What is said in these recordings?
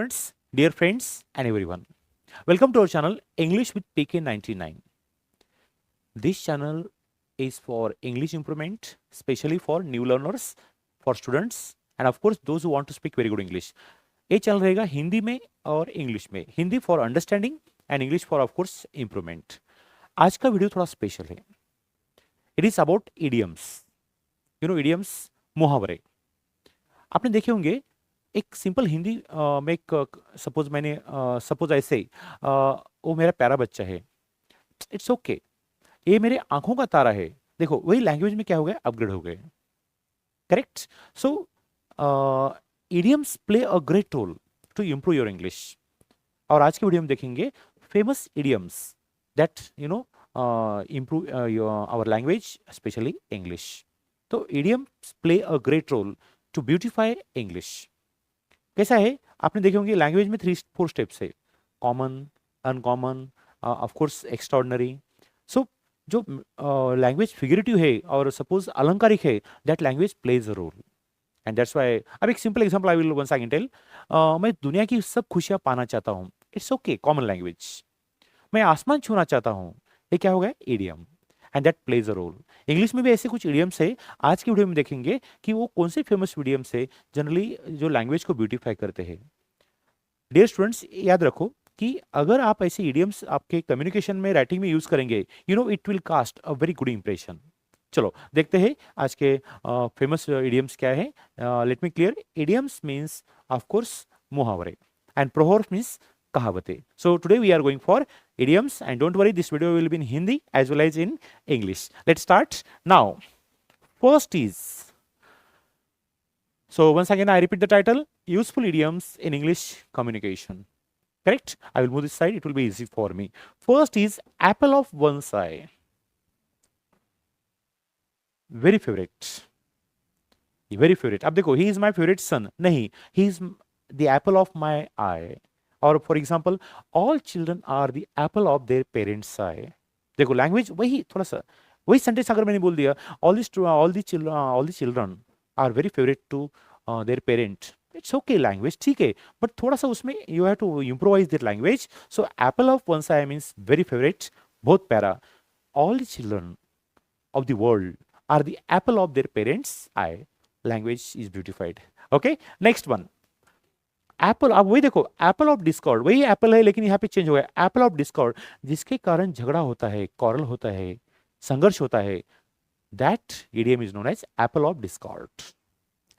Students, dear friends, and everyone, welcome to our channel English with PK99. This channel is for English improvement, especially for new learners, for students, and of course those who want to speak very good English. ये channel रहेगा हिंदी में और English में, Hindi for understanding and English for of course improvement. आज का video थोड़ा special है. It is about idioms. Idioms, मुहावरे. आपने देखे होंगे एक सिंपल हिंदी में एक सपोज ऐसे वो मेरा प्यारा बच्चा है, इट्स ओके. ये मेरे आंखों का तारा है. देखो वही लैंग्वेज में क्या हो गया, अपग्रेड हो गए. Correct. So idioms play a great role to improve your English. और आज के वीडियो में देखेंगे famous idioms that improve our language, specially English. तो idioms play a great role to beautify English. कैसा है, आपने देखे होंगे लैंग्वेज में 3-4 स्टेप्स है. Common, uncommon, of course extraordinary. So जो लैंग्वेज फिगरेटिव है और सपोज अलंकारिक है, that language plays a role. And that's why अब एक simple example I will once again tell. मैं दुनिया की सब खुशियां पाना चाहता हूँ. It's okay, common language. मैं आसमान छूना चाहता हूँ, ये क्या हो गया, idiom. And that plays a role. English में भी ऐसे कुछ इडियम्स है. आज की वीडियो में देखेंगे कि वो कौन से फेमस इडियम्स है जनरली जो लैंग्वेज को ब्यूटीफाई करते हैं. डियर स्टूडेंट्स, याद रखो कि अगर आप ऐसे इडियम्स आपके कम्युनिकेशन में, राइटिंग में यूज करेंगे, it will cast a very good impression. चलो देखते हैं आज के फेमस इडियम्स क्या है. Let me clear. Idioms means of course मुहावरे, एंड प्रोवर्ब्स मीन्स कहावतें. So today we are going for idioms, and don't worry, this video will be in Hindi as well as in English. Let's start now. First is, so once again I repeat the title, useful idioms in English communication. Correct? I will move this side, it will be easy for me. First is apple of one's eye. Very favorite. Very favorite. अब देखो, he is my favorite son. नहीं, he is the apple of my eye. और for example, all children are the apple of their parents eye. देखो language वही, थोड़ा सा वही sentence अगर मैंने बोल दिया, all the children are very favourite to their parent. It's okay, language ठीक है, बट थोड़ा सा उसमें you have to improvise their language. So apple of one's eye means very favourite, बहुत प्यारा. All the children of the world are the apple of their parents eye. Language is beautified. Okay, next one, apple. अब वही देखो, apple of discord, वही apple है लेकिन यहाँ पे चेंज हो गया. एप्पल ऑफ डिस्कॉर्ड, जिसके कारण झगड़ा होता है, कॉरल होता है, संघर्ष होता है, that idiom is known as apple of discord.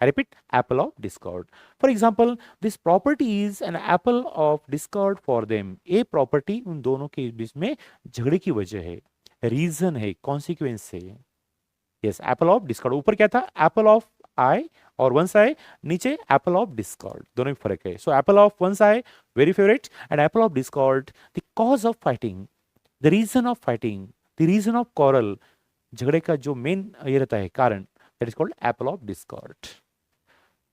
I repeat, apple of discord. For example, this property is an apple of discord for them. ये प्रॉपर्टी उन दोनों के बीच में झगड़े की वजह है, रीजन है, कॉन्सिक्वेंस है. Yes, Apple of Discord. ऊपर क्या था, एप्पल ऑफ आई और वंस आई, नीचे एप्पल ऑफ डिस्कॉर्ड. दोनों में फर्क है. So apple of one's eye very favourite, and apple of discord the cause of fighting, the reason of fighting, the reason of quarrel. झगड़े का जो मेन ये रहता है कारण, that is called apple of discord.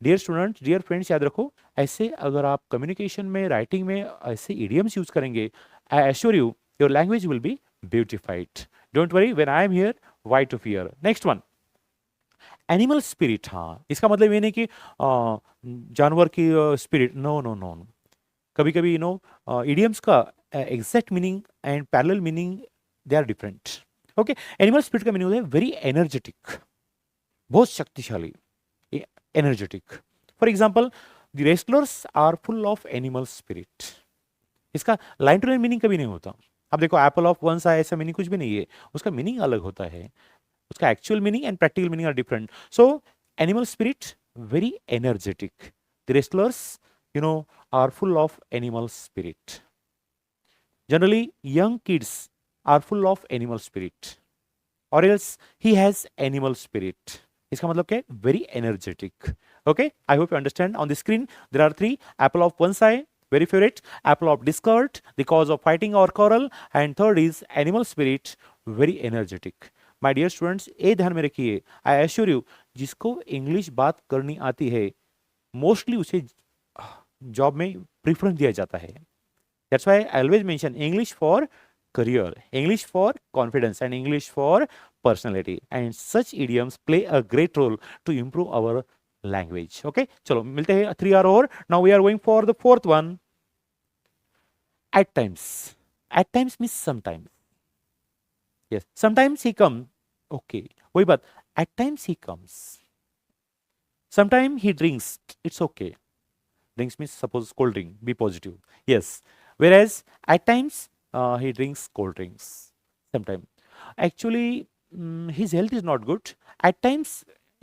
Dear students, dear friends, याद रखो, ऐसे अगर आप कम्युनिकेशन में, राइटिंग में ऐसे इडियम्स यूज करेंगे, I assure you your language will be beautified. Don't worry, when I am here, why to fear. Next one, animal spirit. हाँ, इसका मतलब ये नहीं कि जानवर की स्पिरिट. No no no. कभी कभी इडियम्स का exact meaning and parallel meaning they are different. Okay, animal spirit का मीनिंग होता है वेरी एनर्जेटिक, बहुत शक्तिशाली, energetic. For example, the wrestlers are full of animal spirit. इसका लाइन टू लाइन मीनिंग कभी नहीं होता. अब देखो, एप्पल ऑफ वंस आई, ऐसा मीनिंग कुछ भी नहीं है, उसका मीनिंग अलग होता है. उसका actual meaning and practical meaning are different. So animal spirit very energetic. The wrestlers are full of animal spirit. Generally young kids are full of animal spirit, और else he has animal spirit. इसका मतलब क्या है, very energetic. Okay, I hope you understand. On the screen there are 3, apple of one's eye very favorite, apple of discord, the cause of fighting or quarrel, and third is animal spirit, very energetic. My dear students, ये ध्यान में रखिए. आई assure you, जिसको English बात करनी आती है, mostly उसे जॉब में प्रेफरेंस दिया जाता है. That's why I always mention English for career, English for confidence, and English for personality. And such idioms play a great role to improve our language. Okay, चलो मिलते हैं. 3 are over. Now we are going for the fourth one. At times. At times means sometimes. Yes, sometimes he comes. Okay, वही बात. At times he comes. Sometimes he drinks. It's okay. Drinks means suppose cold drink. Be positive. Yes. Whereas at times he drinks cold drinks. Sometimes. Actually, his health is not good. At times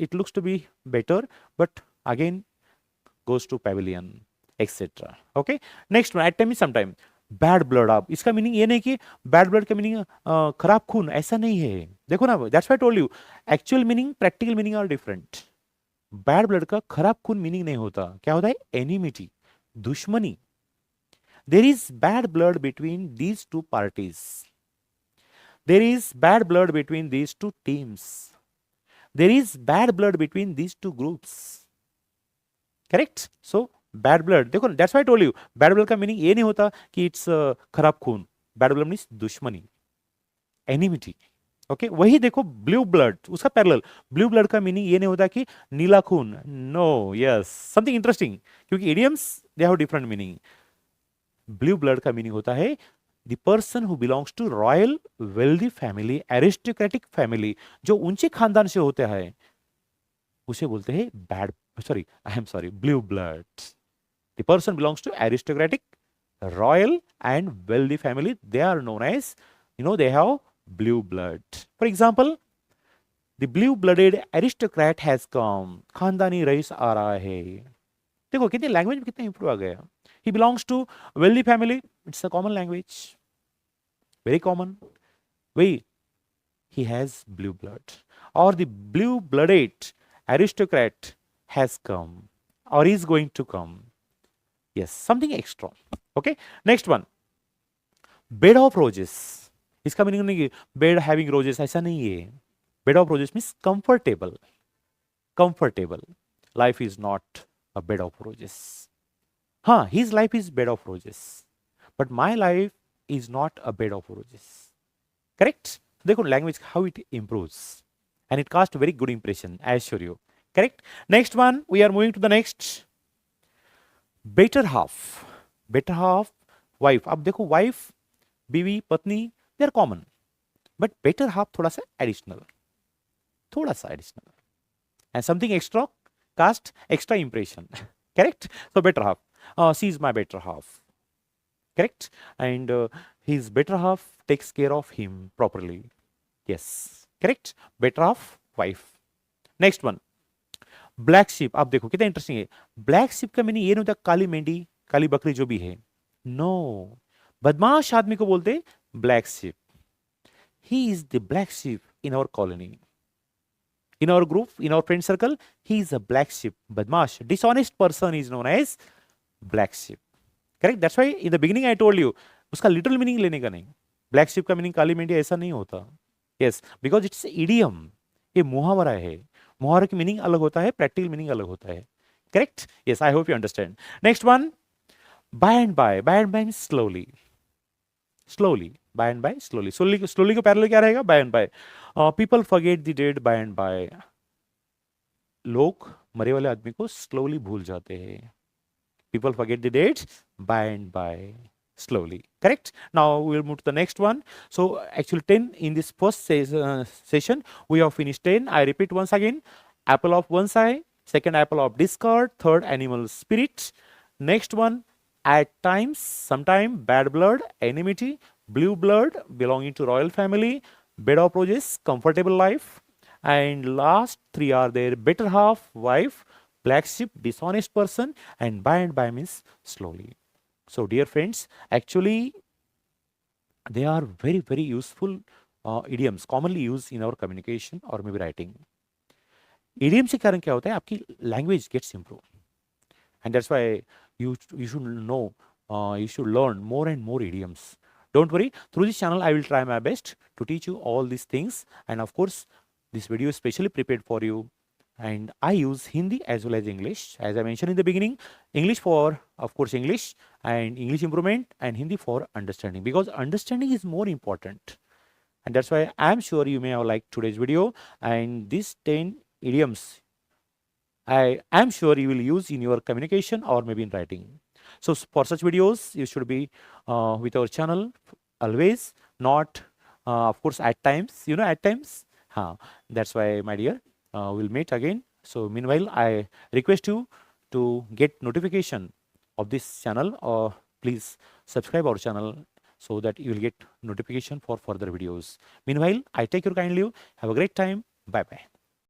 it looks to be better, but again goes to pavilion, etc. Okay. Next one. At times is sometime. Bad blood. आप इसका meaning ये नहीं कि bad blood का meaning खराब खून, ऐसा नहीं है. देखो ना, that's why I told you, actual meaning practical meaning are different. Bad blood का खराब खून मीनिंग नहीं होता. क्या होता है? एनिमिटी, दुश्मनी. There is bad blood between these two parties. There is bad blood between these two teams. There is bad blood between these two groups. Correct? So bad blood, देखो that's why I told you, bad blood का meaning ये नहीं होता कि it's खराब खून. Bad blood means दुश्मनी, एनिमिटी. Okay, वही देखो ब्लू ब्लड, उसका पैरेलल. ब्लू ब्लड का मीनिंग ये नहीं होता कि नीला खून. नो. यस, समथिंग इंटरेस्टिंग, क्योंकि idioms they have different meaning. Blue blood का मीनिंग होता है the person who belongs to royal wealthy family, aristocratic family, जो ऊंचे खानदान से होते हैं, उसे बोलते हैं bad, sorry I am sorry, blue blood. The person belongs to aristocratic, royal and wealthy family. They are known as, they have blue blood. For example, the blue-blooded aristocrat has come. खानदानी rice आ रहा है. देखो कितनी language में कितना improve आ गया. He belongs to wealthy family. It's a common language. Very common. Wait, he has blue blood. Or the blue-blooded aristocrat has come or is going to come. Yes, something extra. Okay, next one. Bed of roses. इसका meaning नहीं bed having roses, ऐसा नहीं है. Bed of roses means comfortable. Comfortable life is not a bed of roses. हाँ, his life is bed of roses, but my life is not a bed of roses. Correct? देखो language how it improves and it cast very good impression, I assure you. Correct? Next one, we are moving to the next. Better half. Better half, wife. अब देखो wife, बीवी, पत्नी, they are common, but better half थोड़ा सा additional, थोड़ा सा additional and something extra, cast extra impression. Correct? So better half, she is my better half. Correct? And his better half takes care of him properly. Yes, correct? Better half, wife. Next one, black sheep. आप देखो कितना interesting है. Black sheep का meaning ये नहीं होता काली मेंढी, काली बकरी जो भी है. नो, बदमाश आदमी को बोलते black sheep. He is the black sheep in our colony, in our group, in our friend circle. He is a black sheep. बदमाश, dishonest person is known as black sheep. Correct? That's why in the beginning I told you, उसका literal meaning लेने का नहीं. Black sheep का meaning काली मेंढी ऐसा नहीं होता. यस, बिकॉज इट्स इडियम, ये मुहावरा है. मुहावरे की मीनिंग अलग होता है, प्रैक्टिकल मीनिंग अलग होता है. Correct? Yes, I hope you understand. Next one, by and by. By and by means slowly. Slowly, by and by, slowly. Slowly, slowly को पैरेलल क्या रहेगा? By and by. People forget the dead by and by. लोग मरे वाले आदमी को slowly भूल जाते हैं. People forget the dead by and by, slowly. Correct? Now we will move to the next one. So actually 10 in this first session we have finished 10. I repeat once again: apple of one eye, second apple of discord, third animal spirit, next one at times, sometime, bad blood, enmity, blue blood, belonging to royal family, bed of roses, comfortable life, and last three are there: better half, wife, black sheep, dishonest person, and by means slowly. So dear friends, actually they are very very useful idioms commonly used in our communication or maybe writing. Idiom से कारण क्या होता है? आपकी language gets improved, and that's why you should know, you should learn more and more idioms. Don't worry, through this channel I will try my best to teach you all these things, and of course this video is specially prepared for you. And I use Hindi as well as English. As I mentioned in the beginning, English for, of course, English, and English improvement, and Hindi for understanding, because understanding is more important. And that's why I'm sure you may have liked today's video. And these 10 idioms I am sure you will use in your communication or maybe in writing. So for such videos, you should be with our channel always, not of course at times, at times. That's why, my dear, we'll meet again. So meanwhile, I request you to get notification of this channel, or please subscribe our channel so that you will get notification for further videos. Meanwhile, I take your kind leave. Have a great time. Bye bye.